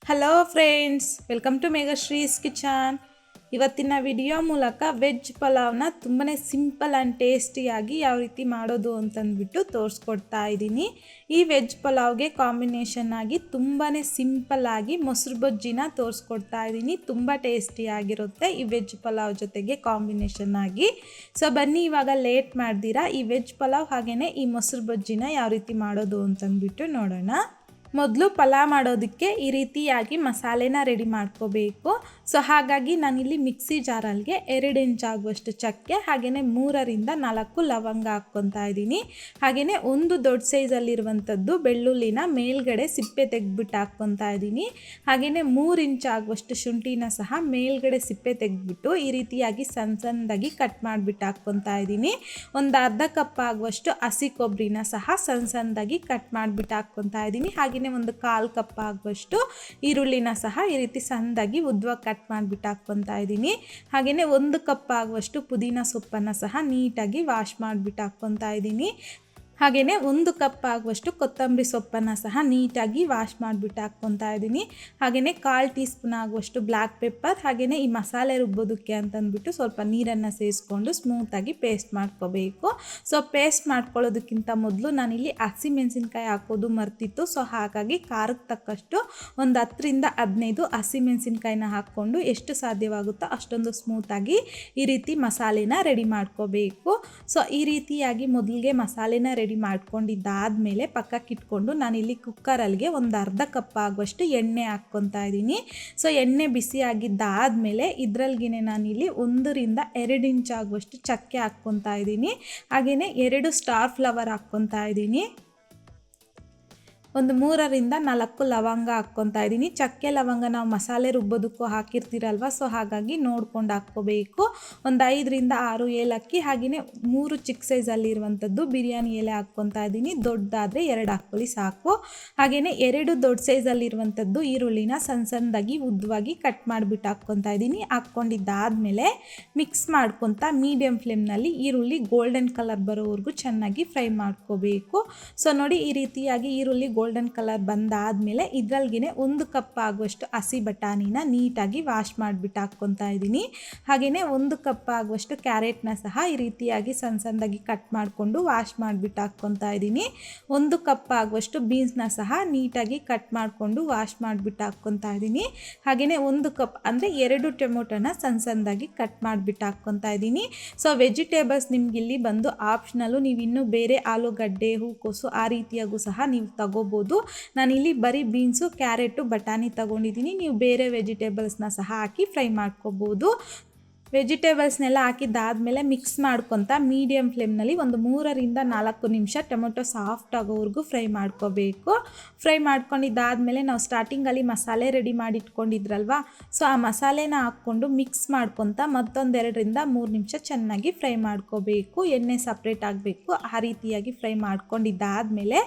Hello friends, welcome to Meghashree's kitchen. ಇವತ್ತಿನ video ಮೂಲಕ veg ಪಲಾವ್ನ ತುಂಬಾ ಸಿಂಪಲ್ ಆ್ಯಂಡ್ ಟೇಸ್ಟಿಯಾಗಿ ಯಾವ ರೀತಿ ಮಾಡೋದು ಅಂತಂದ್ಬಿಟ್ಟು ತೋರಿಸ್ಕೊಡ್ತಾ ಇದ್ದೀನಿ. ಈ ವೆಜ್ ಪಲಾವ್ಗೆ ಕಾಂಬಿನೇಷನ್ ಆಗಿ ತುಂಬಾ ಸಿಂಪಲ್ಲಾಗಿ ಮೊಸರು ಬಜ್ಜಿನ ತೋರಿಸ್ಕೊಡ್ತಾ ಇದ್ದೀನಿ. ತುಂಬ ಟೇಸ್ಟಿಯಾಗಿರುತ್ತೆ ಈ ವೆಜ್ ಪಲಾವ್ ಜೊತೆಗೆ ಕಾಂಬಿನೇಷನ್ ಆಗಿ. ಸೊ ಬನ್ನಿ, ಇವಾಗ ಲೇಟ್ ಮಾಡ್ದಿರಾ ಈ ವೆಜ್ ಪಲಾವ್ ಹಾಗೆಯೇ ಈ ಮೊಸರು ಬಜ್ಜಿನ ಯಾವ ರೀತಿ ಮಾಡೋದು ಅಂತಂದ್ಬಿಟ್ಟು ನೋಡೋಣ. ಮೊದಲು ಪಲಾವ್ ಮಾಡೋದಕ್ಕೆ ಈ ರೀತಿಯಾಗಿ ಮಸಾಲೆನ ರೆಡಿ ಮಾಡ್ಕೋಬೇಕು. ಸೊ ಹಾಗಾಗಿ ನಾನಿಲ್ಲಿ ಮಿಕ್ಸಿ ಜಾರಲ್ಲಿಗೆ 2 ಇಂಚ್ ಆಗುವಷ್ಟು ಚಕ್ಕೆ ಹಾಗೆಯೇ 3-4 ಲವಂಗ ಹಾಕ್ಕೊತಾ ಇದ್ದೀನಿ. ಹಾಗೆಯೇ ಒಂದು ದೊಡ್ಡ ಸೈಜಲ್ಲಿರುವಂಥದ್ದು ಬೆಳ್ಳುಳ್ಳಿನ ಮೇಲ್ಗಡೆ ಸಿಪ್ಪೆ ತೆಗೆದ್ಬಿಟ್ಟು ಹಾಕ್ಕೊತಾ ಇದ್ದೀನಿ. ಹಾಗೆಯೇ 3 ಇಂಚ್ ಆಗುವಷ್ಟು ಶುಂಠಿನ ಸಹ ಮೇಲ್ಗಡೆ ಸಿಪ್ಪೆ ತೆಗೆದ್ಬಿಟ್ಟು ಈ ರೀತಿಯಾಗಿ ಸಣ್ಣದಾಗಿ ಕಟ್ ಮಾಡಿಬಿಟ್ಟು ಹಾಕ್ಕೊತಾ ಇದ್ದೀನಿ. ಒಂದು ಅರ್ಧ ಕಪ್ ಆಗುವಷ್ಟು ಹಸಿ ಕೊಬ್ಬರಿನ ಸಹ ಸಣ್ಣದಾಗಿ ಕಟ್ ಮಾಡಿಬಿಟ್ಟು ಹಾಕ್ಕೊತಾ ಇದ್ದೀನಿ. ಹಾಗೆ ಒಂದು 1/4 ಕಪ್ ಆಗುವಷ್ಟು ಈರುಳ್ಳಿನ ಸಹ ಈ ರೀತಿ ಸಣ್ಣದಾಗಿ ಉದ್ದವಾಗಿ ಕಟ್ ಮಾಡಿಬಿಟ್ಟು ಹಾಕ್ಕೊತಾ ಇದ್ದೀನಿ. ಹಾಗೆಯೇ 1 ಕಪ್ ಆಗುವಷ್ಟು ಪುದೀನ ಸೊಪ್ಪನ್ನು ಸಹ ನೀಟಾಗಿ ವಾಶ್ ಮಾಡಿಬಿಟ್ಟು ಹಾಕ್ಕೊತಾ ಇದ್ದೀನಿ. ಹಾಗೆಯೇ 1 ಕಪ್ ಆಗುವಷ್ಟು ಕೊತ್ತಂಬರಿ ಸೊಪ್ಪನ್ನು ಸಹ ನೀಟಾಗಿ ವಾಶ್ ಮಾಡಿಬಿಟ್ಟು ಹಾಕ್ಕೊತಾ ಇದ್ದೀನಿ. ಹಾಗೆಯೇ 1/4 ಟೀ ಸ್ಪೂನ್ ಆಗುವಷ್ಟು ಬ್ಲ್ಯಾಕ್ ಪೆಪ್ಪರ್, ಹಾಗೆಯೇ ಈ ಮಸಾಲೆ ರುಬ್ಬೋದಕ್ಕೆ ಅಂತಂದ್ಬಿಟ್ಟು ಸ್ವಲ್ಪ ನೀರನ್ನು ಸೇರಿಸ್ಕೊಂಡು ಸ್ಮೂತಾಗಿ ಪೇಸ್ಟ್ ಮಾಡ್ಕೋಬೇಕು. ಸೊ ಪೇಸ್ಟ್ ಮಾಡ್ಕೊಳ್ಳೋದಕ್ಕಿಂತ ಮೊದಲು ನಾನಿಲ್ಲಿ ಹಸಿಮೆಣಸಿನ್ಕಾಯಿ ಹಾಕೋದು ಮರ್ತಿತ್ತು. ಸೊ ಹಾಗಾಗಿ ಖಾರಕ್ಕೆ ತಕ್ಕಷ್ಟು ಒಂದು 10-15 ಹಸಿಮೆಣಸಿನ್ಕಾಯಿನ ಹಾಕ್ಕೊಂಡು ಎಷ್ಟು ಸಾಧ್ಯವಾಗುತ್ತೋ ಅಷ್ಟೊಂದು ಸ್ಮೂತಾಗಿ ಈ ರೀತಿ ಮಸಾಲೆನ ರೆಡಿ ಮಾಡ್ಕೋಬೇಕು. ಸೊ ಈ ರೀತಿಯಾಗಿ ಮೊದಲಿಗೆ ಮಸಾಲೆನ ರೆಡಿ ಮಾಡ್ಕೊಂಡಿದ್ದಾದಮೇಲೆ ಪಕ್ಕಕ್ಕೆ ಇಟ್ಕೊಂಡು ನಾನಿಲ್ಲಿ ಕುಕ್ಕರಲ್ಲಿಗೆ ಒಂದು ಅರ್ಧ ಕಪ್ ಆಗುವಷ್ಟು ಎಣ್ಣೆ ಹಾಕ್ಕೊತಾ ಇದ್ದೀನಿ. ಸೊ ಎಣ್ಣೆ ಬಿಸಿ ಆಗಿದ್ದಾದಮೇಲೆ ಇದರಲ್ಲಿಗೆ ನಾನಿಲ್ಲಿ 1-2 ಇಂಚ್ ಆಗುವಷ್ಟು ಚಕ್ಕೆ ಹಾಕ್ಕೊತಾ ಇದ್ದೀನಿ. ಹಾಗೆಯೇ 2 ಸ್ಟಾರ್ ಫ್ಲವರ್ ಹಾಕ್ಕೊತಾ ಇದ್ದೀನಿ. ಒಂದು 3-4 ಲವಂಗ ಹಾಕ್ಕೊತಾ ಇದ್ದೀನಿ. ಚಕ್ಕೆ ಲವಂಗ ನಾವು ಮಸಾಲೆ ರುಬ್ಬೋದಕ್ಕೂ ಹಾಕಿರ್ತೀರಲ್ವ, ಸೊ ಹಾಗಾಗಿ ನೋಡ್ಕೊಂಡು ಹಾಕ್ಕೋಬೇಕು. ಒಂದು 5-6 ಏಲಕ್ಕಿ, ಹಾಗೆಯೇ 3 ಚಿಕ್ಕ ಸೈಜಲ್ಲಿರುವಂಥದ್ದು ಬಿರಿಯಾನಿ ಎಲೆ ಹಾಕ್ಕೊತಾ ಇದ್ದೀನಿ. ದೊಡ್ಡದಾದರೆ 2 ಹಾಕ್ಕೊಳ್ಳಿ ಸಾಕು. ಹಾಗೆಯೇ 2 ದೊಡ್ಡ ಸೈಜಲ್ಲಿರುವಂಥದ್ದು ಈರುಳ್ಳಿನ ಸಣ್ಣದಾಗಿ ಉದ್ದವಾಗಿ ಕಟ್ ಮಾಡಿಬಿಟ್ಟು ಹಾಕ್ಕೊತಾ ಇದ್ದೀನಿ. ಹಾಕ್ಕೊಂಡಿದ್ದಾದಮೇಲೆ ಮಿಕ್ಸ್ ಮಾಡ್ಕೊತಾ ಮೀಡಿಯಮ್ ಫ್ಲೇಮ್ನಲ್ಲಿ ಈರುಳ್ಳಿ ಗೋಲ್ಡನ್ ಕಲರ್ ಬರೋವರೆಗೂ ಚೆನ್ನಾಗಿ ಫ್ರೈ ಮಾಡ್ಕೋಬೇಕು. ಸೊ ನೋಡಿ, ಈ ರೀತಿಯಾಗಿ ಈರುಳ್ಳಿ ಗೋಲ್ಡನ್ ಕಲರ್ ಬಂದಾದಮೇಲೆ ಇದರಲ್ಲಿಗೆ 1 ಕಪ್ ಆಗುವಷ್ಟು ಹಸಿ ಬಟಾಣಿನ ನೀಟಾಗಿ ವಾಶ್ ಮಾಡಿಬಿಟ್ಟು ಹಾಕ್ಕೊತಾ ಇದ್ದೀನಿ. ಹಾಗೆಯೇ 1 ಕಪ್ ಆಗುವಷ್ಟು ಕ್ಯಾರೆಟ್ನ ಸಹ ಈ ರೀತಿಯಾಗಿ ಸಣ್ಣದಾಗಿ ಕಟ್ ಮಾಡಿಕೊಂಡು ವಾಶ್ ಮಾಡಿಬಿಟ್ಟು ಹಾಕ್ಕೊತಾ ಇದ್ದೀನಿ. 1 ಕಪ್ ಆಗುವಷ್ಟು ಬೀನ್ಸ್ನ ಸಹ ನೀಟಾಗಿ ಕಟ್ ಮಾಡಿಕೊಂಡು ವಾಶ್ ಮಾಡಿಬಿಟ್ಟು ಹಾಕ್ಕೊತಾ ಇದ್ದೀನಿ. ಹಾಗೆಯೇ 1 ಕಪ್ ಅಂದರೆ 2 ಟೊಮೊಟೊನ ಸಣ್ಣದಾಗಿ ಕಟ್ ಮಾಡಿಬಿಟ್ಟು ಹಾಕ್ಕೊತಾ ಇದ್ದೀನಿ. ಸೊ ವೆಜಿಟೇಬಲ್ಸ್ ನಿಮಗಿಲ್ಲಿ ಬಂದು ಆಪ್ಷನಲ್ಲು, ನೀವು ಇನ್ನೂ ಬೇರೆ ಆಲೂಗಡ್ಡೆ, ಹೂಕೋಸು ಆ ರೀತಿಯಾಗೂ ಸಹ ನೀವು ತಗೋಬೋದು. ನಾನಿಲ್ಲಿ ಬರೀ ಬೀನ್ಸು, ಕ್ಯಾರೆಟು, ಬಟಾಣಿ ತಗೊಂಡಿದ್ದೀನಿ. ನೀವು ಬೇರೆ ವೆಜಿಟೇಬಲ್ಸ್ನ ಸಹ ಹಾಕಿ ಫ್ರೈ ಮಾಡ್ಕೋಬೋದು. ವೆಜಿಟೇಬಲ್ಸ್ನೆಲ್ಲ ಹಾಕಿದ್ದಾದಮೇಲೆ ಮಿಕ್ಸ್ ಮಾಡ್ಕೊತಾ ಮೀಡಿಯಮ್ ಫ್ಲೇಮ್ನಲ್ಲಿ ಒಂದು 3-4 ನಿಮಿಷ ಟೊಮೊಟೊ ಸಾಫ್ಟ್ ಆಗೋವರೆಗೂ ಫ್ರೈ ಮಾಡ್ಕೋಬೇಕು. ಫ್ರೈ ಮಾಡ್ಕೊಂಡಿದ್ದಾದಮೇಲೆ ನಾವು ಸ್ಟಾರ್ಟಿಂಗಲ್ಲಿ ಮಸಾಲೆ ರೆಡಿ ಮಾಡಿ ಇಟ್ಕೊಂಡಿದ್ರಲ್ವ, ಸೊ ಆ ಮಸಾಲೆನ ಹಾಕ್ಕೊಂಡು ಮಿಕ್ಸ್ ಮಾಡ್ಕೊತಾ ಮತ್ತೊಂದು 2-3 ನಿಮಿಷ ಚೆನ್ನಾಗಿ ಫ್ರೈ ಮಾಡ್ಕೋಬೇಕು. ಎಣ್ಣೆ ಸಪ್ರೇಟ್ ಆಗಬೇಕು, ಆ ರೀತಿಯಾಗಿ ಫ್ರೈ ಮಾಡ್ಕೊಂಡಿದ್ದಾದಮೇಲೆ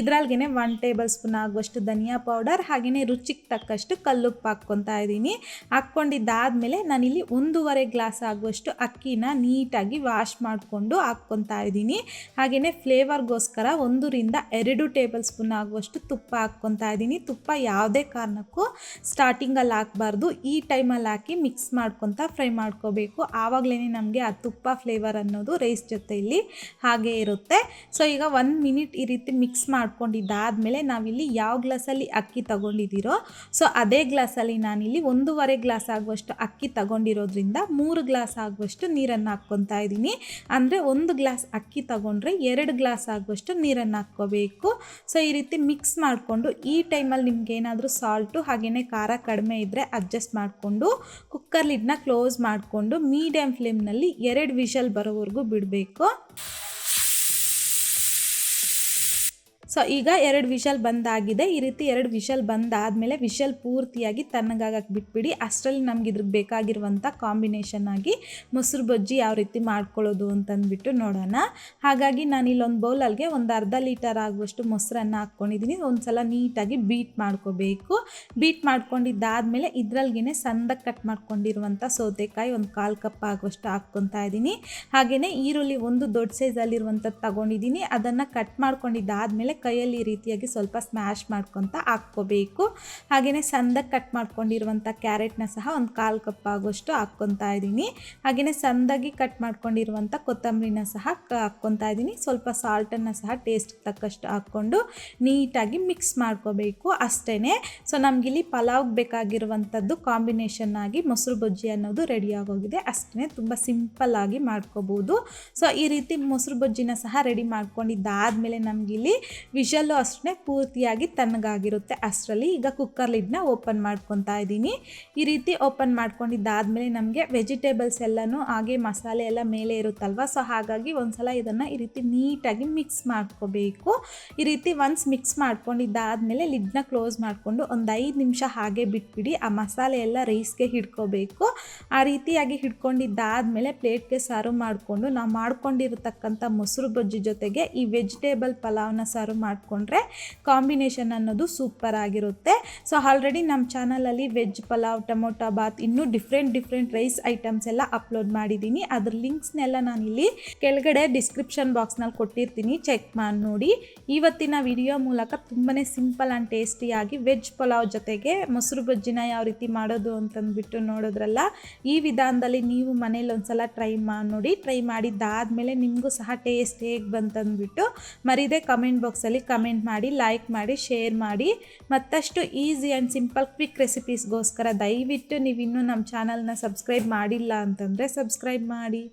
ಇದರಲ್ಲಿಗೆ 1 ಟೇಬಲ್ ಸ್ಪೂನ್ ಆಗುವಷ್ಟು ಧನಿಯಾ ಪೌಡರ್, ಹಾಗೆಯೇ ರುಚಿಗೆ ತಕ್ಕಷ್ಟು ಕಲ್ಲುಪ್ಪು ಹಾಕ್ಕೊತಾ ಇದ್ದೀನಿ. ಹಾಕ್ಕೊಂಡಿದ್ದಾದಮೇಲೆ ನಾನಿಲ್ಲಿ 1.5 ಗ್ಲಾಸ್ ಆಗುವಷ್ಟು ಅಕ್ಕಿನ ನೀಟಾಗಿ ವಾಶ್ ಮಾಡಿಕೊಂಡು ಹಾಕ್ಕೊತಾ ಇದ್ದೀನಿ. ಹಾಗೆಯೇ ಫ್ಲೇವರ್ಗೋಸ್ಕರ 1-2 ಟೇಬಲ್ ಸ್ಪೂನ್ ಆಗುವಷ್ಟು ತುಪ್ಪ ಹಾಕ್ಕೊತಾ ಇದ್ದೀನಿ. ತುಪ್ಪ ಯಾವುದೇ ಕಾರಣಕ್ಕೂ ಸ್ಟಾರ್ಟಿಂಗಲ್ಲಿ ಹಾಕಬಾರ್ದು, ಈ ಟೈಮಲ್ಲಿ ಹಾಕಿ ಮಿಕ್ಸ್ ಮಾಡ್ಕೊತಾ ಫ್ರೈ ಮಾಡ್ಕೋಬೇಕು. ಆವಾಗಲೇ ನಮಗೆ ಆ ತುಪ್ಪ ಫ್ಲೇವರ್ ಅನ್ನೋದು ರೈಸ್ ಜೊತೆಯಲ್ಲಿ ಹಾಗೇ ಇರುತ್ತೆ. ಸೊ ಈಗ 1 ಮಿನಿಟ್ ಈ ರೀತಿ ಮಿಕ್ಸ್ ಮಾಡ್ಕೊಂಡಿದ್ದಾದಮೇಲೆ ನಾವಿಲ್ಲಿ ಯಾವ ಗ್ಲಾಸಲ್ಲಿ ಅಕ್ಕಿ ತಗೊಂಡಿದ್ದೀರೋ ಸೊ ಅದೇ ಗ್ಲಾಸಲ್ಲಿ ನಾನಿಲ್ಲಿ 1.5 ಗ್ಲಾಸ್ ಆಗುವಷ್ಟು ಅಕ್ಕಿ ತಗೊಂಡಿರೋದ್ರಿಂದ 3 ಗ್ಲಾಸ್ ಆಗುವಷ್ಟು ನೀರನ್ನು ಹಾಕ್ಕೊತಾ ಇದ್ದೀನಿ. ಅಂದರೆ 1 ಗ್ಲಾಸ್ ಅಕ್ಕಿ ತಗೊಂಡ್ರೆ 2 ಗ್ಲಾಸ್ ಆಗುವಷ್ಟು ನೀರನ್ನು ಹಾಕ್ಕೋಬೇಕು. ಸೊ ಈ ರೀತಿ ಮಿಕ್ಸ್ ಮಾಡಿಕೊಂಡು ಈ ಟೈಮಲ್ಲಿ ನಿಮ್ಗೆ ಏನಾದರೂ ಸಾಲ್ಟು ಹಾಗೆಯೇ ಖಾರ ಕಡಿಮೆ ಇದ್ದರೆ ಅಡ್ಜಸ್ಟ್ ಮಾಡಿಕೊಂಡು ಕುಕ್ಕರ್ ಲಿಡ್ನ ಕ್ಲೋಸ್ ಮಾಡಿಕೊಂಡು ಮೀಡಿಯಮ್ ಫ್ಲೇಮ್ನಲ್ಲಿ 2 ವಿಷಲ್ ಬರೋವರೆಗೂ ಬಿಡಬೇಕು. ಸೊ ಈಗ 2 ವಿಷಲ್ ಬಂದಾಗಿದೆ. ಈ ರೀತಿ 2 ವಿಷಲ್ ಬಂದಾದಮೇಲೆ ವಿಷಲ್ ಪೂರ್ತಿಯಾಗಿ ತಣ್ಣಗಾಗಕ್ಕೆ ಬಿಟ್ಬಿಡಿ. ಅಷ್ಟರಲ್ಲಿ ನಮ್ಗೆ ಇದ್ರಿಗೆ ಬೇಕಾಗಿರುವಂಥ ಕಾಂಬಿನೇಷನ್ ಆಗಿ ಮೊಸರು ಬಜ್ಜಿ ಯಾವ ರೀತಿ ಮಾಡ್ಕೊಳ್ಳೋದು ಅಂತಂದ್ಬಿಟ್ಟು ನೋಡೋಣ. ಹಾಗಾಗಿ ನಾನು ಇಲ್ಲೊಂದು ಬೌಲಲ್ಲಿಗೆ ಒಂದು ಅರ್ಧ ಲೀಟರ್ ಆಗುವಷ್ಟು ಮೊಸರನ್ನು ಹಾಕ್ಕೊಂಡಿದ್ದೀನಿ. ಒಂದು ಸಲ ನೀಟಾಗಿ ಬೀಟ್ ಮಾಡ್ಕೋಬೇಕು. ಬೀಟ್ ಮಾಡ್ಕೊಂಡಿದ್ದಾದಮೇಲೆ ಇದರಲ್ಲಿಗೆ ಸಣ್ಣದಾಗಿ ಕಟ್ ಮಾಡ್ಕೊಂಡಿರುವಂಥ ಸೌತೆಕಾಯಿ ಒಂದು 1/4 ಕಪ್ ಆಗುವಷ್ಟು ಹಾಕ್ಕೊತಾ ಇದ್ದೀನಿ. ಹಾಗೆಯೇ ಈರುಳ್ಳಿ ಒಂದು ದೊಡ್ಡ ಸೈಜಲ್ಲಿರುವಂಥದ್ದು ತಗೊಂಡಿದ್ದೀನಿ. ಅದನ್ನು ಕಟ್ ಮಾಡ್ಕೊಂಡಿದ್ದಾದಮೇಲೆ ಕೈಯಲ್ಲಿ ಈ ರೀತಿಯಾಗಿ ಸ್ವಲ್ಪ ಸ್ಮ್ಯಾಶ್ ಮಾಡ್ಕೊತ ಹಾಕ್ಕೋಬೇಕು. ಹಾಗೆಯೇ ಸಣ್ಣದಾಗಿ ಕಟ್ ಮಾಡ್ಕೊಂಡಿರುವಂಥ ಕ್ಯಾರೆಟ್ನ ಸಹ ಒಂದು 1/4 ಕಪ್ ಆಗೋಷ್ಟು ಹಾಕ್ಕೊತಾ ಇದ್ದೀನಿ. ಹಾಗೆಯೇ ಸಣ್ಣದಾಗಿ ಕಟ್ ಮಾಡ್ಕೊಂಡಿರುವಂಥ ಕೊತ್ತಂಬರಿನ ಸಹ ಹಾಕ್ಕೊತಾ ಇದ್ದೀನಿ. ಸ್ವಲ್ಪ ಸಾಲ್ಟನ್ನು ಸಹ ಟೇಸ್ಟ್ಗೆ ತಕ್ಕಷ್ಟು ಹಾಕ್ಕೊಂಡು ನೀಟಾಗಿ ಮಿಕ್ಸ್ ಮಾಡ್ಕೋಬೇಕು ಅಷ್ಟೇ. ಸೊ ನಮಗಿಲ್ಲಿ ಪಲಾವ್ಗೆ ಬೇಕಾಗಿರುವಂಥದ್ದು ಕಾಂಬಿನೇಷನ್ ಆಗಿ ಮೊಸರು ಬಜ್ಜಿ ಅನ್ನೋದು ರೆಡಿ ಆಗೋಗಿದೆ ಅಷ್ಟೇ. ತುಂಬ ಸಿಂಪಲ್ ಆಗಿ ಮಾಡ್ಕೋಬೋದು. ಸೊ ಈ ರೀತಿ ಮೊಸರು ಬಜ್ಜಿನ ಸಹ ರೆಡಿ ಮಾಡ್ಕೊಂಡಿದ್ದಾದಮೇಲೆ ನಮಗಿಲ್ಲಿ ವಿಷಲ್ಲು ಅಷ್ಟೇ ಪೂರ್ತಿಯಾಗಿ ತಣ್ಣಗಾಗಿರುತ್ತೆ ಅಷ್ಟರಲ್ಲಿ. ಈಗ ಕುಕ್ಕರ್ ಲಿಡ್ನ ಓಪನ್ ಮಾಡ್ಕೊತಾ ಇದ್ದೀನಿ. ಈ ರೀತಿ ಓಪನ್ ಮಾಡ್ಕೊಂಡಿದ್ದಾದಮೇಲೆ ನಮಗೆ ವೆಜಿಟೇಬಲ್ಸ್ ಎಲ್ಲನೂ ಹಾಗೆ ಮಸಾಲೆ ಎಲ್ಲ ಮೇಲೆ ಇರುತ್ತಲ್ವ, ಸೊ ಹಾಗಾಗಿ ಒಂದ್ಸಲ ಇದನ್ನು ಈ ರೀತಿ ನೀಟಾಗಿ ಮಿಕ್ಸ್ ಮಾಡ್ಕೋಬೇಕು. ಈ ರೀತಿ ಒನ್ಸ್ ಮಿಕ್ಸ್ ಮಾಡ್ಕೊಂಡಿದ್ದಾದಮೇಲೆ ಲಿಡ್ನ ಕ್ಲೋಸ್ ಮಾಡಿಕೊಂಡು ಒಂದು 5 ನಿಮಿಷ ಹಾಗೆ ಬಿಟ್ಬಿಡಿ. ಆ ಮಸಾಲೆ ಎಲ್ಲ ರೈಸ್ಗೆ ಹಿಡ್ಕೋಬೇಕು. ಆ ರೀತಿಯಾಗಿ ಹಿಡ್ಕೊಂಡಿದ್ದಾದಮೇಲೆ ಪ್ಲೇಟ್ಗೆ ಸರ್ವ್ ಮಾಡಿಕೊಂಡು ನಾವು ಮಾಡ್ಕೊಂಡಿರತಕ್ಕಂಥ ಮೊಸರು ಬಜ್ಜಿ ಜೊತೆಗೆ ಈ ವೆಜಿಟೇಬಲ್ ಪಲಾವ್ನ ಸರ್ವ್ ಮಾಡಿಕೊಂಡ್ರೆ ಕಾಂಬಿನೇಷನ್ ಅನ್ನೋದು ಸೂಪರ್ ಆಗಿರುತ್ತೆ. ಸೊ ಆಲ್ರೆಡಿ ನಮ್ಮ ಚಾನಲಲ್ಲಿ ವೆಜ್ ಪಲಾವ್, ಟೊಮೊಟೊ ಬಾತ್, ಇನ್ನೂ ಡಿಫ್ರೆಂಟ್ ರೈಸ್ ಐಟಮ್ಸ್ ಎಲ್ಲ ಅಪ್ಲೋಡ್ ಮಾಡಿದ್ದೀನಿ. ಅದ್ರ ಲಿಂಕ್ಸ್ನೆಲ್ಲ ನಾನಿಲ್ಲಿ ಕೆಳಗಡೆ ಡಿಸ್ಕ್ರಿಪ್ಷನ್ ಬಾಕ್ಸ್ನಲ್ಲಿ ಕೊಟ್ಟಿರ್ತೀನಿ, ಚೆಕ್ ಮಾಡಿ ನೋಡಿ. ಇವತ್ತಿನ ವಿಡಿಯೋ ಮೂಲಕ ತುಂಬಾ ಸಿಂಪಲ್ ಆ್ಯಂಡ್ ಟೇಸ್ಟಿಯಾಗಿ ವೆಜ್ ಪಲಾವ್ ಜೊತೆಗೆ ಮೊಸರು ಬಜ್ಜಿನ ಯಾವ ರೀತಿ ಮಾಡೋದು ಅಂತಂದ್ಬಿಟ್ಟು ನೋಡೋದ್ರಲ್ಲ. ಈ ವಿಧಾನದಲ್ಲಿ ನೀವು ಮನೇಲಿ ಒಂದ್ಸಲ ಟ್ರೈ ಮಾಡಿ ನೋಡಿ. ಟ್ರೈ ಮಾಡಿದ್ದಾದಮೇಲೆ ನಿಮಗೂ ಸಹ ಟೇಸ್ಟ್ ಹೇಗೆ ಬಂತಂದ್ಬಿಟ್ಟು ಮರೀದೆ ಕಮೆಂಟ್ ಬಾಕ್ಸಲ್ಲಿ ಕಮೆಂಟ್ ಮಾಡಿ, ಲೈಕ್ ಮಾಡಿ, ಶೇರ್ ಮಾಡಿ. ಮತ್ತಷ್ಟು ಈಸಿ ಆ್ಯಂಡ್ ಸಿಂಪಲ್ ಕ್ವಿಕ್ ರೆಸಿಪೀಸ್ಗೋಸ್ಕರ ದಯವಿಟ್ಟು ನೀವಿನ್ನೂ ನಮ್ಮ ಚಾನಲ್ನ ಸಬ್ಸ್ಕ್ರೈಬ್ ಮಾಡಿಲ್ಲ ಅಂತಂದರೆ ಸಬ್ಸ್ಕ್ರೈಬ್ ಮಾಡಿ.